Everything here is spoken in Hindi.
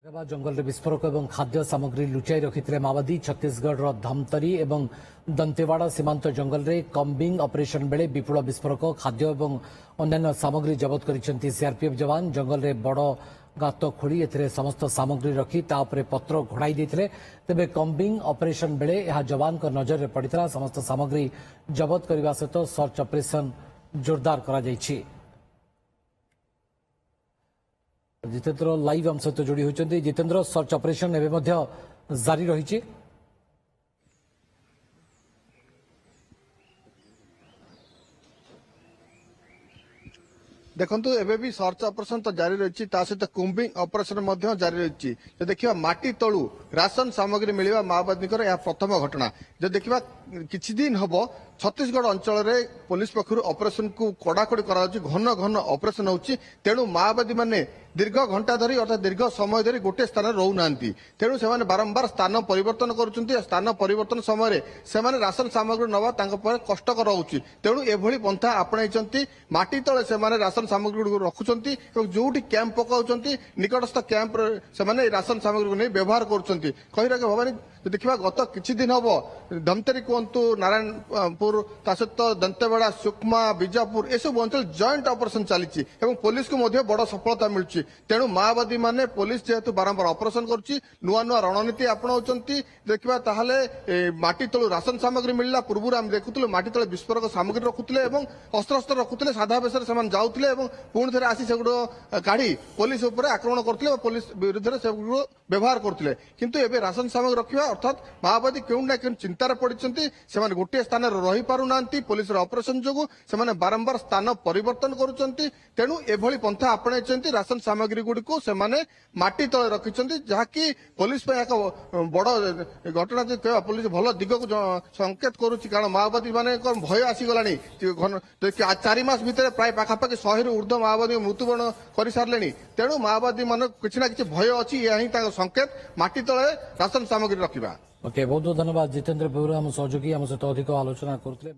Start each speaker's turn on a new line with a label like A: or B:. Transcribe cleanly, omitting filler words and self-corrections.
A: जंगल में विस्फोरक और खाद्य सामग्री लुचाई रखिते माओवादी छत्तीसगढ़ धमतरी और दंतेवाड़ा सीमांत जंगल में कम्बिंग ऑपरेशन बेले विपुल विस्फोरक खाद्य और अन्य सामग्री जबत कर सीआरपीएफ जवान जंगल में बड़ गात खोली समस्त सामग्री रखी तापर पत्र घोड़ाई देते तेज कम्बिंग ऑपरेशन बेले यह जवान नजर में पड़ा समस्त सामग्री जबत करने सहित सर्च ऑपरेशन जोरदार करा जायछि। जितेंद्र लाइव आम सहित जोड़ी होती जितेंद्र सर्च ऑपरेशन एवं जारी रही।
B: देखो एबे भी सर्च ऑपरेशन तो जारी रही सहित कुंबिंग ऑपरेशन जारी रही। जो देखा माटी तलू राशन सामग्री मिलवा माओवादी प्रथम घटना। जो देखा किछि दिन हम छत्तीसगढ़ अंचल में पुलिस पक्षर ऑपरेशन को कड़ाकड़ी कर घन घन ऑपरेशन होची। तेणु माओवादी माने दीर्घ घंटा धरी अर्थात दीर्घ समय धरी गोटे स्थान रोना तेणु से बारंबार स्थान परिवर्तन कर स्थान परिवर्तन समय से राशन सामग्री नवा कष्टकर रोचे। तेणु एभली पंथा आपणाई माटी तले से राशन सामग्री गुड़ रखुंट जो कैंप पकाउं निकटस्थ कैंप से राशन सामग्री नहीं व्यवहार कर भवानी। देखा गत किछि दिन हम धमतरी कहतु नारायणपुर सहित दंतेवाड़ा सुकमा बीजापुर एसबू अंचल जॉइंट ऑपरेशन चली पुलिस को बड़ सफलता मिलूँ। तेणु माओवादी माने पुलिस जेहेतु बारंबार ऑपरेशन करुच्ची नुआ नुआ रणनीति आपणाउंट। देखा ताहले माटी तलू राशन सामग्री मिलला पूर्व आम देखुलु माटी तले विस्फोरक सामग्री रखुले अस्त्र रखुले साधा बेस जाऊे पुणी थे आसी सेगुड़ काढ़ी पुलिस आक्रमण करते पुलिस विरुद्ध से व्यवहार करते। किंतु एबे राशन सामग्री रखा अर्थात माओवादी क्यों ना क्यों चिंतार पड़ती से गोटे स्थान रही पारना पुलिस ऑपरेशन जो से बारंबार स्थान परिवर्तन करुँच। तेणु एभली पंथा आपणाई राशन सामग्री गुड़ी को से माटी तले रखिंट जहाँकि पुलिस एक बड़ घटना कह पुलिस भल दिग को संकेत करुच्ची। कारण माओवादी मान भय आसीगला 4 मास भितर प्राय पाखापाखि 100 रु ऊर्ध्व माओवादी मृत्युवरण कर सारे। तेणु माओवादी मान किसी ना कि भय अच्छी यह संकेत माटी तले राशन सामग्री रखा।
A: ओके बहुत बहुत धन्यवाद जितेंद्र बेहुरा आम सहयोगी आम सहित अधिक आलोचना करते।